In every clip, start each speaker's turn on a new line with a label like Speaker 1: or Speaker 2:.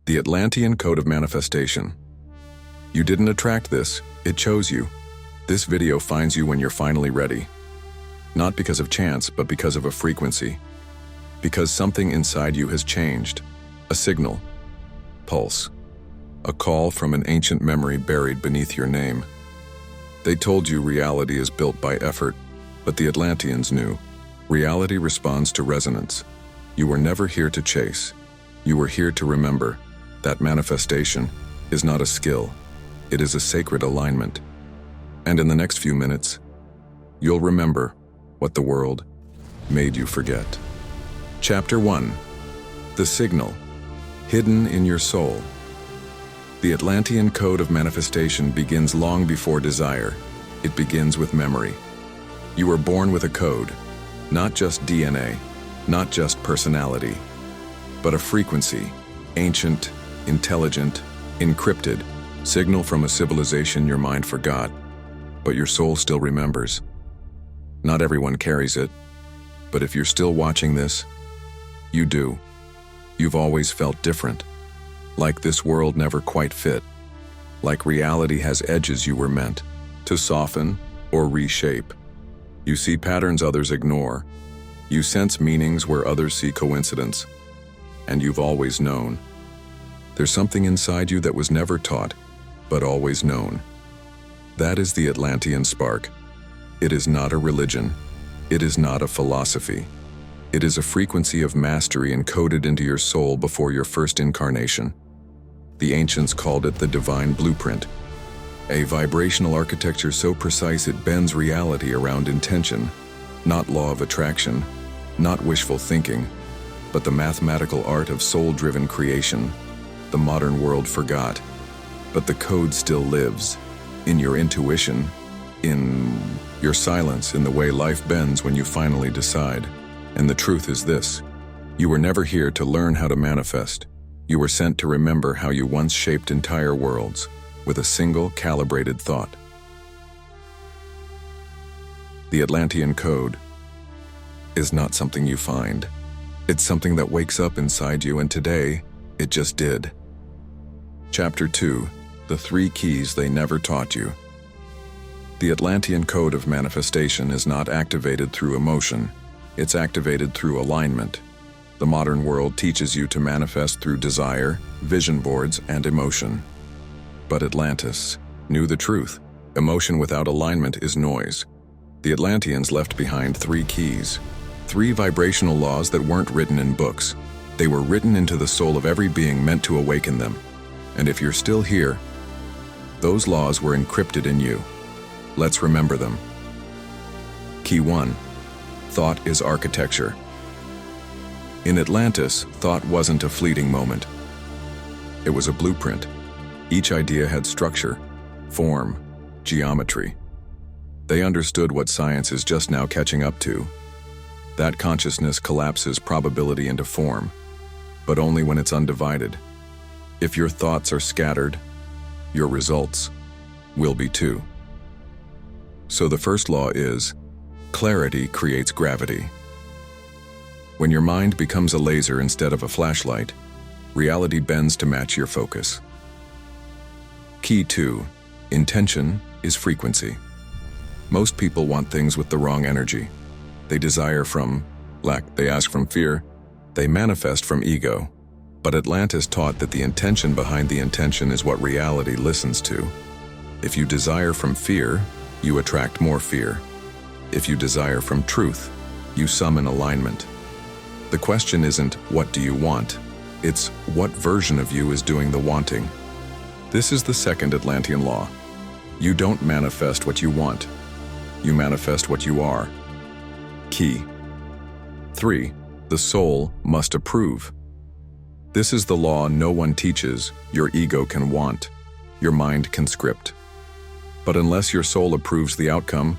Speaker 1: The Atlantean Code of Manifestation. You didn't attract this, it chose you. This video finds you when you're finally ready. Not because of chance, but because of a frequency. Because something inside you has changed. A signal. Pulse. A call from an ancient memory buried beneath your name. They told you reality is built by effort, but the Atlanteans knew. Reality responds to resonance. You were never here to chase. You were here to remember that manifestation is not a skill. It is a sacred alignment. And in the next few minutes, you'll remember what the world made you forget. Chapter 1. The Signal. Hidden in your soul. The Atlantean Code of Manifestation begins long before desire. It begins with memory. You were born with a code, not just DNA, not just personality, but a frequency, ancient, intelligent, encrypted, signal from a civilization your mind forgot, but your soul still remembers. Not everyone carries it, but if you're still watching this, you do. You've always felt different, like this world never quite fit, like reality has edges you were meant to soften or reshape. You see patterns others ignore. You sense meanings where others see coincidence. And you've always known. There's something inside you that was never taught, but always known. That is the Atlantean spark. It is not a religion. It is not a philosophy. It is a frequency of mastery encoded into your soul before your first incarnation. The ancients called it the divine blueprint. A vibrational architecture so precise it bends reality around intention, not law of attraction, not wishful thinking, but the mathematical art of soul-driven creation. The modern world forgot, but the code still lives, in your intuition, in your silence, in the way life bends when you finally decide. And the truth is this: you were never here to learn how to manifest. You were sent to remember how you once shaped entire worlds with a single calibrated thought. The Atlantean Code is not something you find. It's something that wakes up inside you, and today, it just did. Chapter 2. The 3 keys they never taught you. The Atlantean Code of Manifestation is not activated through emotion. It's activated through alignment. The modern world teaches you to manifest through desire, vision boards, and emotion. But Atlantis knew the truth. Emotion without alignment is noise. The Atlanteans left behind 3 keys. 3 vibrational laws that weren't written in books. They were written into the soul of every being meant to awaken them. And if you're still here, those laws were encrypted in you. Let's remember them. Key 1. Thought is architecture. In Atlantis, thought wasn't a fleeting moment. It was a blueprint. Each idea had structure, form, geometry. They understood what science is just now catching up to. That consciousness collapses probability into form, but only when it's undivided. If your thoughts are scattered, your results will be too. So the first law is, clarity creates gravity. When your mind becomes a laser instead of a flashlight, reality bends to match your focus. Key 2. Intention is frequency. Most people want things with the wrong energy. They desire from lack, they ask from fear, they manifest from ego. But Atlantis taught that the intention behind the intention is what reality listens to. If you desire from fear, you attract more fear. If you desire from truth, you summon alignment. The question isn't, what do you want? It's, what version of you is doing the wanting? This is the second Atlantean law. You don't manifest what you want. You manifest what you are. Key 3. The soul must approve. This is the law no one teaches. Your ego can want. Your mind can script. But unless your soul approves the outcome,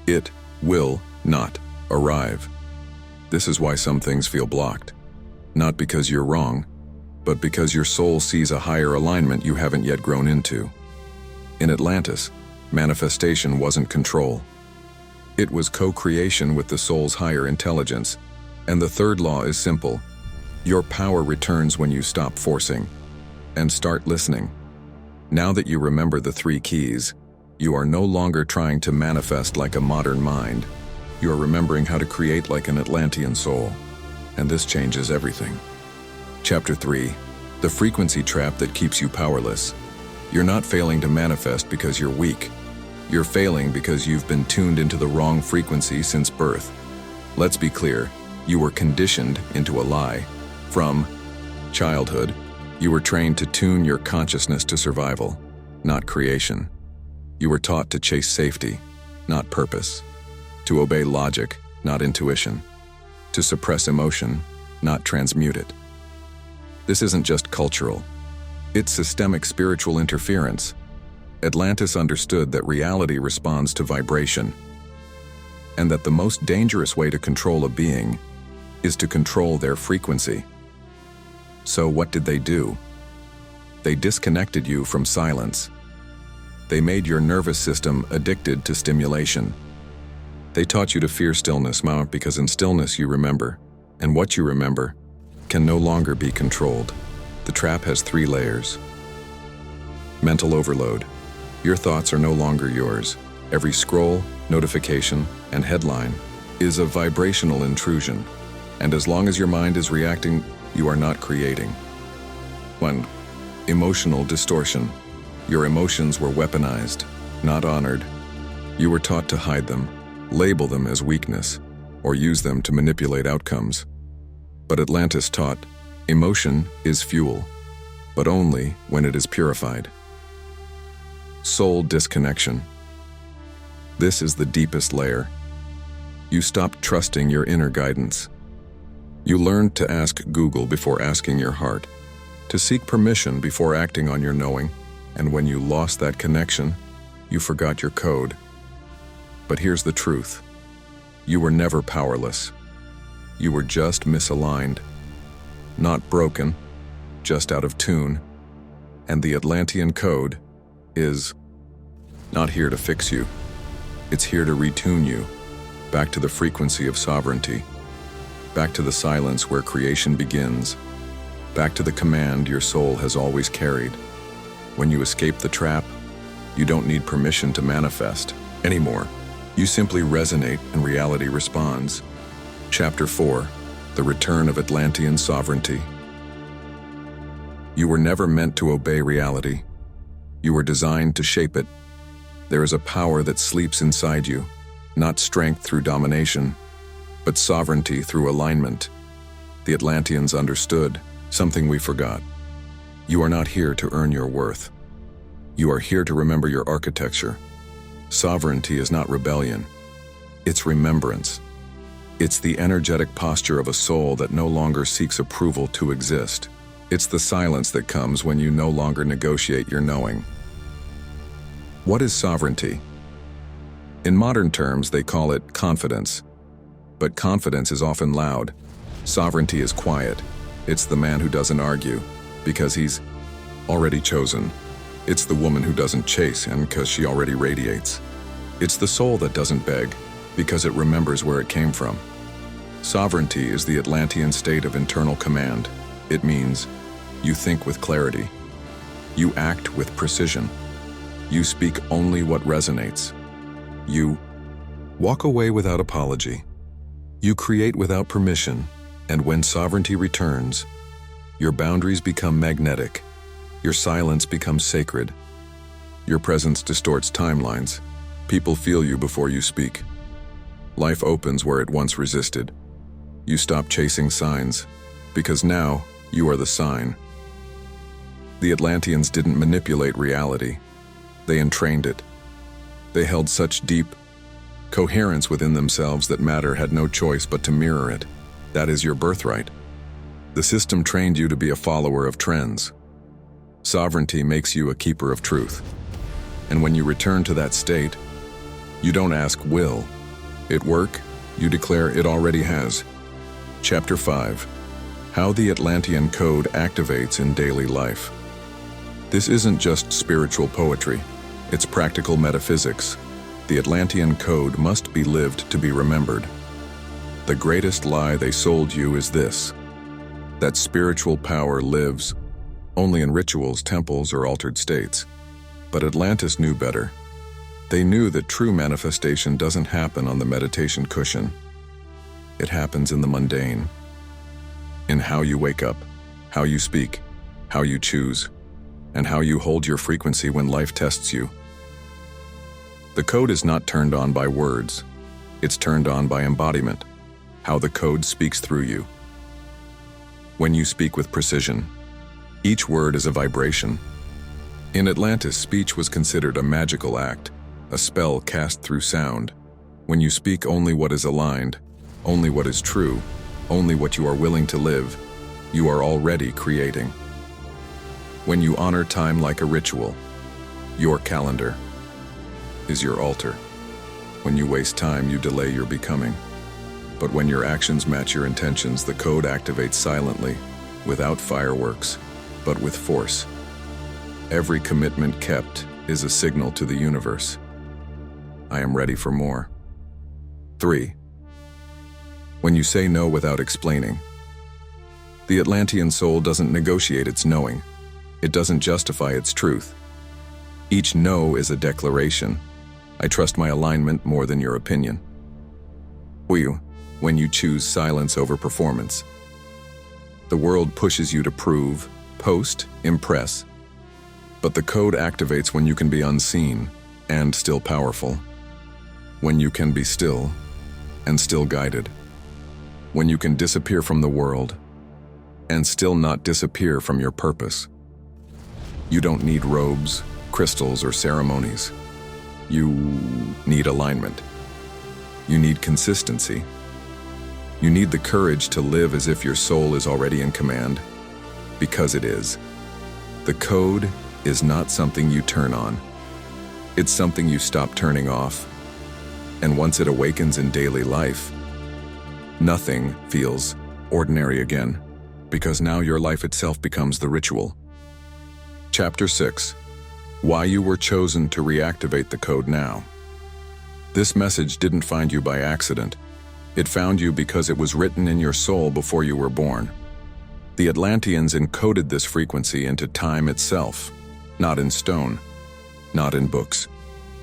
Speaker 1: it will not arrive. This is why some things feel blocked. Not because you're wrong, but because your soul sees a higher alignment you haven't yet grown into. In Atlantis, manifestation wasn't control. It was co-creation with the soul's higher intelligence. And the third law is simple. Your power returns when you stop forcing. and start listening. Now that you remember the 3 keys, you are no longer trying to manifest like a modern mind. You are remembering how to create like an Atlantean soul. And this changes everything. Chapter 3. The frequency trap that keeps you powerless. You're not failing to manifest because you're weak. You're failing because you've been tuned into the wrong frequency since birth. Let's be clear, you were conditioned into a lie. From childhood, you were trained to tune your consciousness to survival, not creation. You were taught to chase safety, not purpose. To obey logic, not intuition. To suppress emotion, not transmute it. This isn't just cultural. It's systemic spiritual interference. Atlantis understood that reality responds to vibration, and that the most dangerous way to control a being is to control their frequency. So what did they do? They disconnected you from silence. They made your nervous system addicted to stimulation. They taught you to fear stillness, because in stillness you remember, and what you remember can no longer be controlled. The trap has 3 layers. Mental overload. Your thoughts are no longer yours. Every scroll, notification, and headline is a vibrational intrusion. And as long as your mind is reacting, you are not creating. 1. Emotional distortion. Your emotions were weaponized, not honored. You were taught to hide them, label them as weakness, or use them to manipulate outcomes. But Atlantis taught, emotion is fuel, but only when it is purified. Soul disconnection. This is the deepest layer. You stopped trusting your inner guidance. You learned to ask Google before asking your heart, to seek permission before acting on your knowing, and when you lost that connection, you forgot your code. But here's the truth. You were never powerless. You were just misaligned. Not broken, just out of tune. And the Atlantean Code is not here to fix you. It's here to retune you, back to the frequency of sovereignty, back to the silence where creation begins, back to the command your soul has always carried. When you escape the trap, you don't need permission to manifest anymore. You simply resonate and reality responds. Chapter 4. The Return of Atlantean Sovereignty. You were never meant to obey reality. You were designed to shape it. There is a power that sleeps inside you, not strength through domination, but sovereignty through alignment. The Atlanteans understood something we forgot. You are not here to earn your worth. You are here to remember your architecture. Sovereignty is not rebellion. It's remembrance. It's the energetic posture of a soul that no longer seeks approval to exist. It's the silence that comes when you no longer negotiate your knowing. What is sovereignty? In modern terms, they call it confidence. But confidence is often loud. Sovereignty is quiet. It's the man who doesn't argue, because he's already chosen. It's the woman who doesn't chase, and because she already radiates. It's the soul that doesn't beg, because it remembers where it came from. Sovereignty is the Atlantean state of internal command. It means you think with clarity. You act with precision. You speak only what resonates. You walk away without apology. You create without permission, and when sovereignty returns, your boundaries become magnetic. Your silence becomes sacred. Your presence distorts timelines. People feel you before you speak. Life opens where it once resisted. You stop chasing signs, because now you are the sign. The Atlanteans didn't manipulate reality. They entrained it. They held such deep coherence within themselves that matter had no choice but to mirror it. That is your birthright. The system trained you to be a follower of trends. Sovereignty makes you a keeper of truth. And when you return to that state, you don't ask, will it work? You declare it already has. Chapter 5. How the Atlantean Code activates in daily life. This isn't just spiritual poetry. It's practical metaphysics. The Atlantean Code must be lived to be remembered. The greatest lie they sold you is this: that spiritual power lives only in rituals, temples, or altered states. But Atlantis knew better. They knew that true manifestation doesn't happen on the meditation cushion. It happens in the mundane, in how you wake up, how you speak, how you choose, and how you hold your frequency when life tests you. The code is not turned on by words. It's turned on by embodiment, how the code speaks through you. When you speak with precision, each word is a vibration. In Atlantis, speech was considered a magical act, a spell cast through sound. When you speak only what is aligned, only what is true, only what you are willing to live, you are already creating. When you honor time like a ritual, your calendar is your altar. When you waste time, you delay your becoming. But when your actions match your intentions, the code activates silently, without fireworks, but with force. Every commitment kept is a signal to the universe. I am ready for more. 3. When you say no without explaining. The Atlantean soul doesn't negotiate its knowing. It doesn't justify its truth. Each no is a declaration. I trust my alignment more than your opinion. When you choose silence over performance. The world pushes you to prove, post, impress. But the code activates when you can be unseen and still powerful. When you can be still and still guided. When you can disappear from the world and still not disappear from your purpose. You don't need robes, crystals, or ceremonies. You need alignment. You need consistency. You need the courage to live as if your soul is already in command, because it is. The code is not something you turn on. It's something you stop turning off. And once it awakens in daily life, nothing feels ordinary again, because now your life itself becomes the ritual. Chapter 6. Why you were chosen to reactivate the code now. This message didn't find you by accident. It found you because it was written in your soul before you were born. The Atlanteans encoded this frequency into time itself, not in stone, not in books,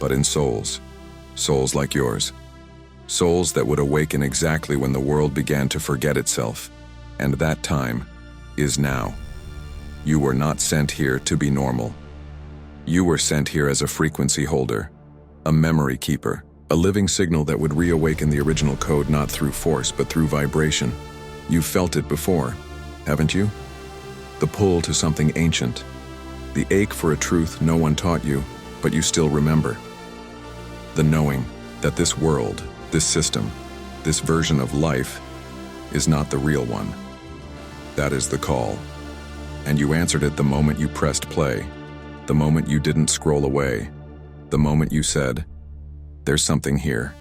Speaker 1: but in souls. Souls like yours. Souls that would awaken exactly when the world began to forget itself. And that time is now. You were not sent here to be normal. You were sent here as a frequency holder, a memory keeper, a living signal that would reawaken the original code not through force but through vibration. You've felt it before, haven't you? The pull to something ancient, the ache for a truth no one taught you, but you still remember. The knowing that this world, this system, this version of life is not the real one. That is the call. And you answered it the moment you pressed play, the moment you didn't scroll away, the moment you said, "There's something here,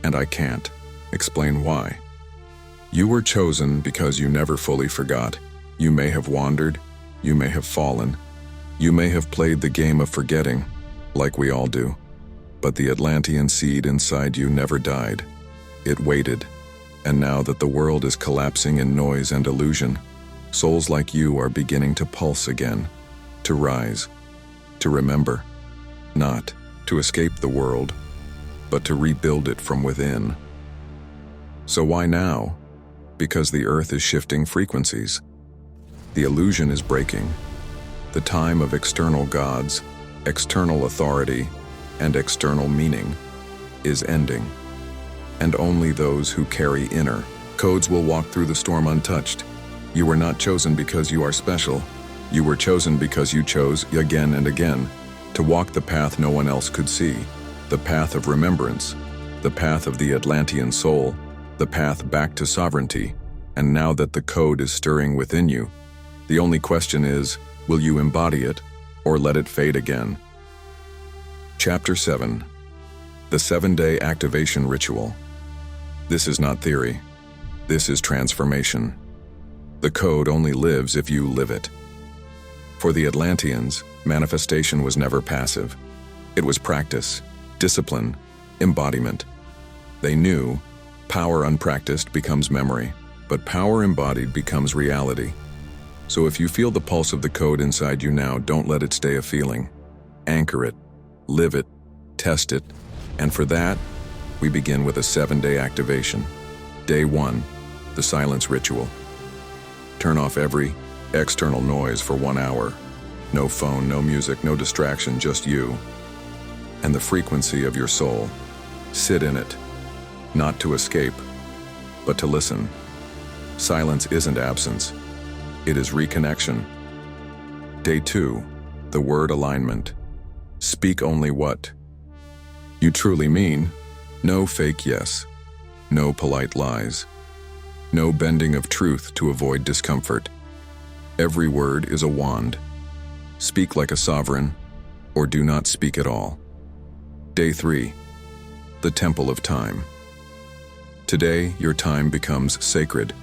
Speaker 1: and I can't explain why." You were chosen because you never fully forgot. You may have wandered, you may have fallen, you may have played the game of forgetting, like we all do. But the Atlantean seed inside you never died. It waited, and now that the world is collapsing in noise and illusion, souls like you are beginning to pulse again, to rise, to remember, not to escape the world, but to rebuild it from within. So why now? Because the earth is shifting frequencies. The illusion is breaking. The time of external gods, external authority, and external meaning is ending. And only those who carry inner codes will walk through the storm untouched. You were not chosen because you are special. You were chosen because you chose again and again to walk the path no one else could see, the path of remembrance, the path of the Atlantean soul, the path back to sovereignty. And now that the code is stirring within you, the only question is, will you embody it or let it fade again? Chapter 7. The 7-Day Activation Ritual. This is not theory. This is transformation. The code only lives if you live it. For the Atlanteans, manifestation was never passive. It was practice, discipline, embodiment. They knew power unpracticed becomes memory, but power embodied becomes reality. So if you feel the pulse of the code inside you now, don't let it stay a feeling. Anchor it, live it, test it, and for that, we begin with a 7-day activation. Day 1, the silence ritual. Turn off every external noise for 1 hour. No phone, no music, no distraction, just you and the frequency of your soul. Sit in it, not to escape, but to listen. Silence isn't absence, it is reconnection. Day 2, the word alignment. Speak only what you truly mean. No fake yes, no polite lies, no bending of truth to avoid discomfort. Every word is a wand. Speak like a sovereign, or do not speak at all. Day 3, the temple of time. Today, your time becomes sacred.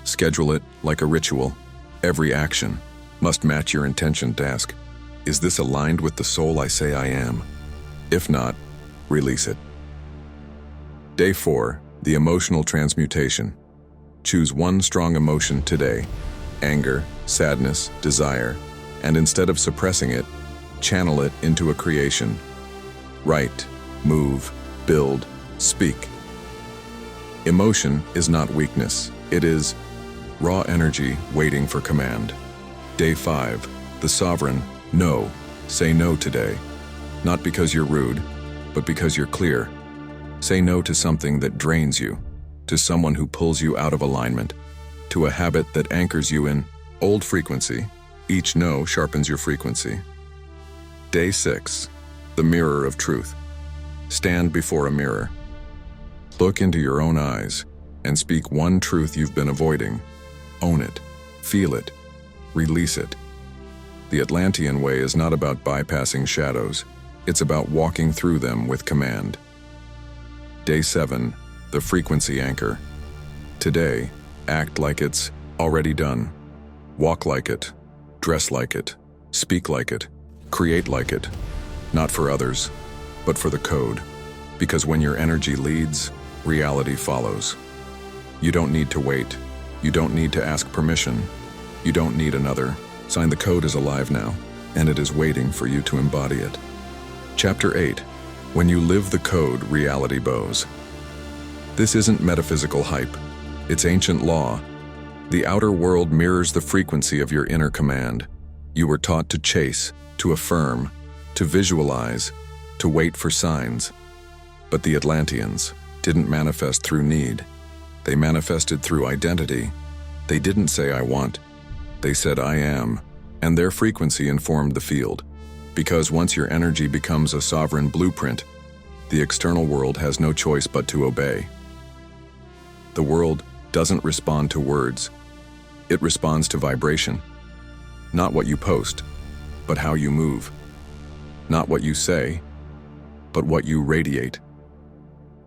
Speaker 1: Schedule it like a ritual. Every action must match your intention to ask, is this aligned with the soul I say I am? If not, release it. Day 4, the emotional transmutation. Choose one strong emotion today, anger, sadness, desire, and instead of suppressing it, channel it into a creation. Write, move, build, speak. Emotion is not weakness, it is raw energy waiting for command. Day 5, the sovereign no. Say no today, not because you're rude, but because you're clear. Say no to something that drains you, to someone who pulls you out of alignment, to a habit that anchors you in old frequency. Each no sharpens your frequency. Day 6, the mirror of truth. Stand before a mirror. Look into your own eyes and speak one truth you've been avoiding. Own it, feel it, release it. The Atlantean way is not about bypassing shadows. It's about walking through them with command. Day 7, the frequency anchor. Today, act like it's already done. Walk like it, dress like it, speak like it, create like it. Not for others, but for the code. Because when your energy leads, reality follows. You don't need to wait. You don't need to ask permission. You don't need another. Sign. The code is alive now, and it is waiting for you to embody it. Chapter 8. When you live the code, reality bows. This isn't metaphysical hype. It's ancient law. The outer world mirrors the frequency of your inner command. You were taught to chase, to affirm, to visualize, to wait for signs. But the Atlanteans didn't manifest through need. They manifested through identity. They didn't say, I want. They said, I am, and their frequency informed the field. Because once your energy becomes a sovereign blueprint, the external world has no choice but to obey. The world doesn't respond to words. It responds to vibration. Not what you post, but how you move. Not what you say, but what you radiate.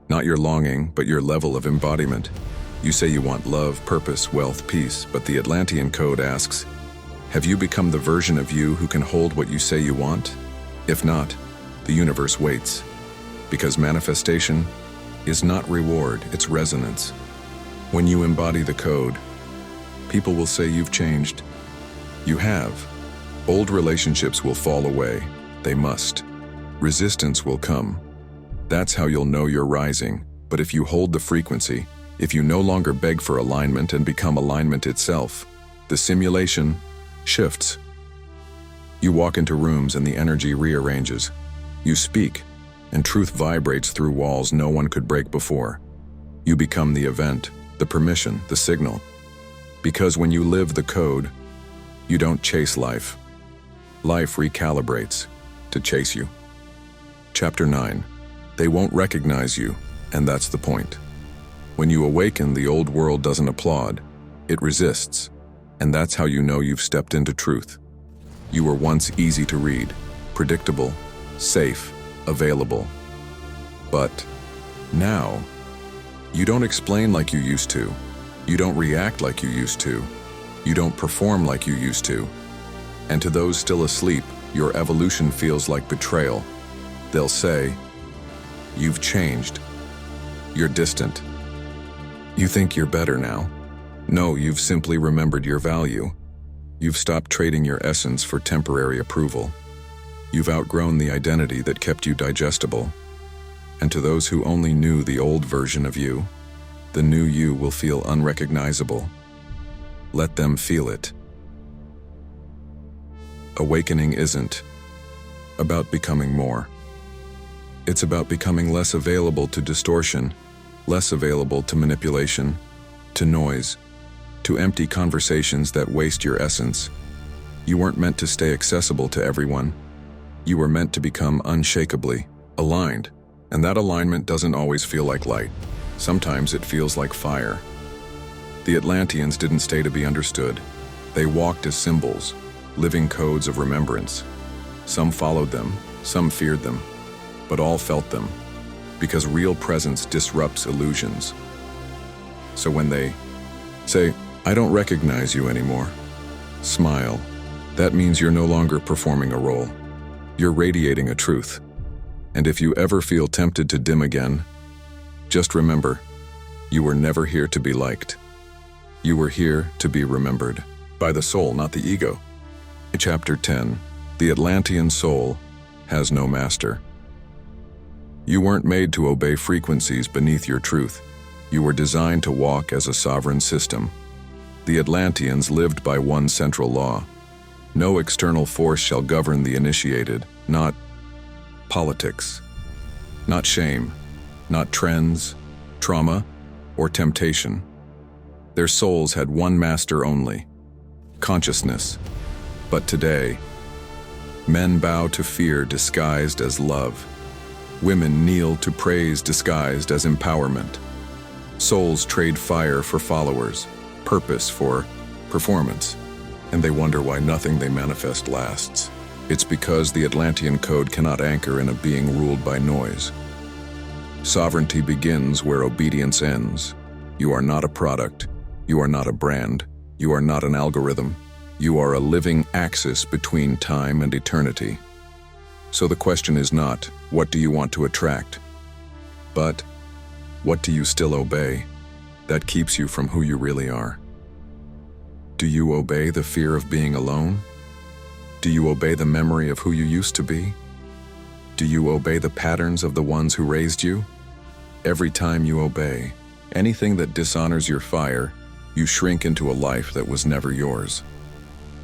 Speaker 1: Not your longing, but your level of embodiment. You say you want love, purpose, wealth, peace, but the Atlantean Code asks, have you become the version of you who can hold what you say you want? If not, the universe waits. Because manifestation is not reward, it's resonance. When you embody the code, people will say you've changed. You have. Old relationships will fall away. They must. Resistance will come. That's how you'll know you're rising. But if you hold the frequency, if you no longer beg for alignment and become alignment itself, the simulation shifts. You walk into rooms and the energy rearranges. You speak, and truth vibrates through walls no one could break before. You become the event, the permission, the signal. Because when you live the code, you don't chase life. Life recalibrates to chase you. Chapter 9. They won't recognize you, and that's the point. When you awaken, the old world doesn't applaud. It resists, and that's how you know you've stepped into truth. You were once easy to read, predictable, safe, available. But now, you don't explain like you used to. You don't react like you used to. You don't perform like you used to. And to those still asleep, your evolution feels like betrayal. They'll say, you've changed. You're distant. You think you're better now. No, you've simply remembered your value. You've stopped trading your essence for temporary approval. You've outgrown the identity that kept you digestible. And to those who only knew the old version of you, the new you will feel unrecognizable. Let them feel it. Awakening isn't about becoming more. It's about becoming less available to distortion, less available to manipulation, to noise, to empty conversations that waste your essence. You weren't meant to stay accessible to everyone. You were meant to become unshakably aligned, and that alignment doesn't always feel like light. Sometimes it feels like fire. The Atlanteans didn't stay to be understood. They walked as symbols, living codes of remembrance. Some followed them, some feared them, but all felt them, because real presence disrupts illusions. So when they say, "I don't recognize you anymore," smile. That means you're no longer performing a role. You're radiating a truth. And if you ever feel tempted to dim again, just remember, you were never here to be liked. You were here to be remembered by the soul, not the ego. Chapter 10. The Atlantean Soul Has No Master. You weren't made to obey frequencies beneath your truth. You were designed to walk as a sovereign system. The Atlanteans lived by one central law. No external force shall govern the initiated, not politics, not shame, not trends, trauma, or temptation. Their souls had one master only, consciousness. But today, men bow to fear disguised as love. Women kneel to praise disguised as empowerment. Souls trade fire for followers, purpose for performance, and they wonder why nothing they manifest lasts. It's because the Atlantean Code cannot anchor in a being ruled by noise. Sovereignty begins where obedience ends. You are not a product. You are not a brand. You are not an algorithm. You are a living axis between time and eternity. So the question is not, what do you want to attract? But, what do you still obey that keeps you from who you really are? Do you obey the fear of being alone? Do you obey the memory of who you used to be? Do you obey the patterns of the ones who raised you? Every time you obey anything that dishonors your fire, you shrink into a life that was never yours.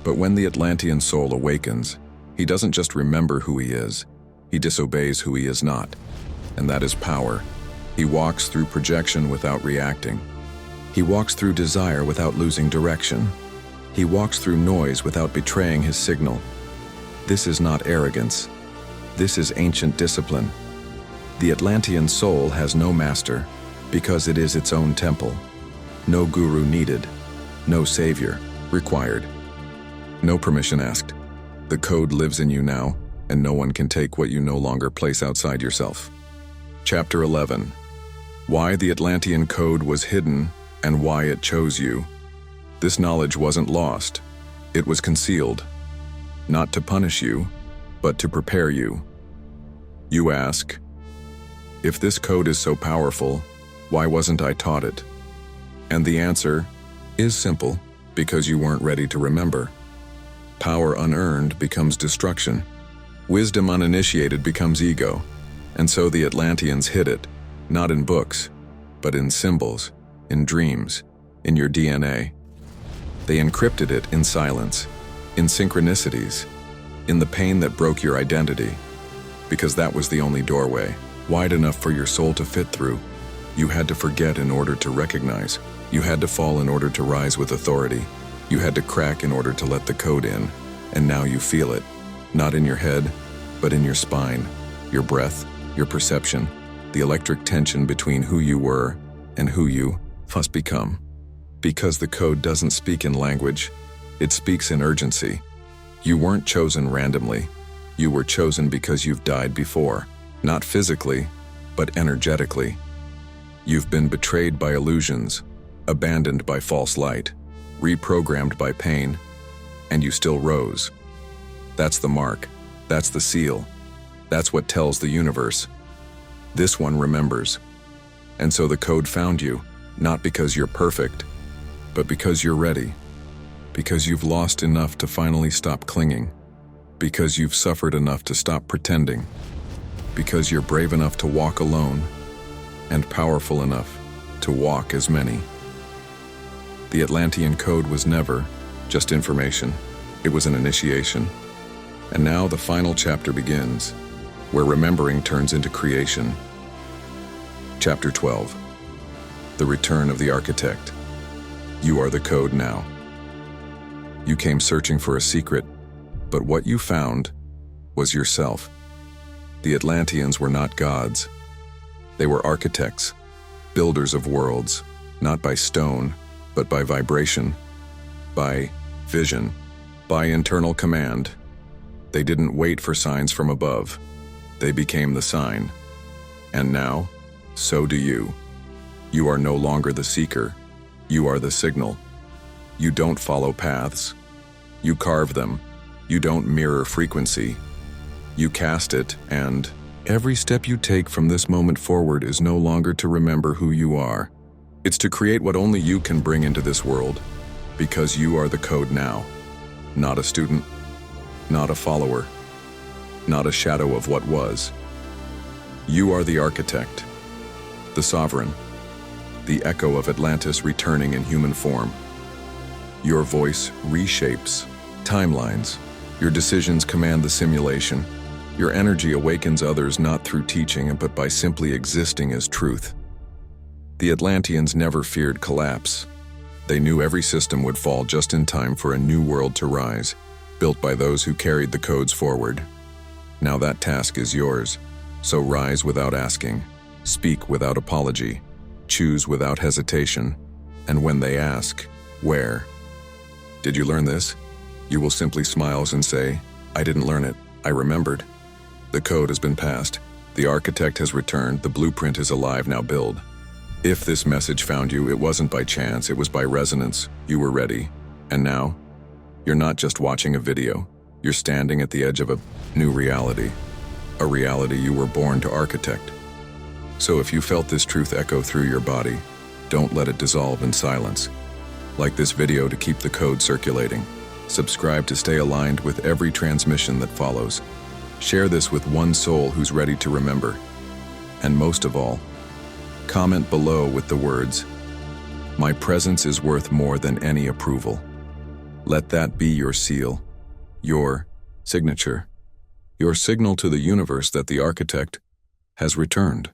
Speaker 1: But when the Atlantean soul awakens, he doesn't just remember who he is, he disobeys who he is not. And that is power. He walks through projection without reacting. He walks through desire without losing direction. He walks through noise without betraying his signal. This is not arrogance. This is ancient discipline. The Atlantean soul has no master because it is its own temple. No guru needed. No savior required. No permission asked. The code lives in you now, and no one can take what you no longer place outside yourself. Chapter 11. Why the Atlantean Code was hidden and why it chose you. This knowledge wasn't lost. It was concealed. Not to punish you, but to prepare you. You ask, if this code is so powerful, why wasn't I taught it? And the answer is simple, because you weren't ready to remember. Power unearned becomes destruction. Wisdom uninitiated becomes ego. And so the Atlanteans hid it, not in books, but in symbols, in dreams, in your DNA. They encrypted it in silence, in synchronicities, in the pain that broke your identity, because that was the only doorway, wide enough for your soul to fit through. You had to forget in order to recognize. You had to fall in order to rise with authority. You had to crack in order to let the code in, and now you feel it, not in your head, but in your spine, your breath, your perception, the electric tension between who you were and who you must become. Because the code doesn't speak in language, it speaks in urgency. You weren't chosen randomly. You were chosen because you've died before, not physically, but energetically. You've been betrayed by illusions, abandoned by false light, reprogrammed by pain, and you still rose. That's the mark. That's the seal. That's what tells the universe. This one remembers. And so the code found you, not because you're perfect, but because you're ready. because you've lost enough to finally stop clinging, because you've suffered enough to stop pretending, because you're brave enough to walk alone and powerful enough to walk as many. The Atlantean Code was never just information. It was an initiation. And now the final chapter begins, where remembering turns into creation. Chapter 12. The Return of the Architect. You are the code now. You came searching for a secret, but what you found was yourself. The Atlanteans were not gods. They were architects, builders of worlds, not by stone, but by vibration, by vision, by internal command. They didn't wait for signs from above. They became the sign. And now, so do you. You are no longer the seeker. You are the signal. You don't follow paths. You carve them. You don't mirror frequency. You cast it, and every step you take from this moment forward is no longer to remember who you are. It's to create what only you can bring into this world, because you are the code now. Not a student, not a follower, not a shadow of what was. You are the architect, the sovereign, the echo of Atlantis returning in human form. Your voice reshapes timelines. Your decisions command the simulation. Your energy awakens others not through teaching, but by simply existing as truth. The Atlanteans never feared collapse. They knew every system would fall just in time for a new world to rise, built by those who carried the codes forward. Now that task is yours, so rise without asking, speak without apology, choose without hesitation, and when they ask, where? Did you learn this? You will simply smile and say, I didn't learn it, I remembered. The code has been passed, the architect has returned, the blueprint is alive, now build. If this message found you, it wasn't by chance, it was by resonance. You were ready. And now, you're not just watching a video, you're standing at the edge of a new reality. A reality you were born to architect. So if you felt this truth echo through your body, don't let it dissolve in silence. Like this video to keep the code circulating. Subscribe to stay aligned with every transmission that follows. Share this with one soul who's ready to remember. And most of all, comment below with the words, "My presence is worth more than any approval." Let that be your seal, your signature, your signal to the universe that the architect has returned.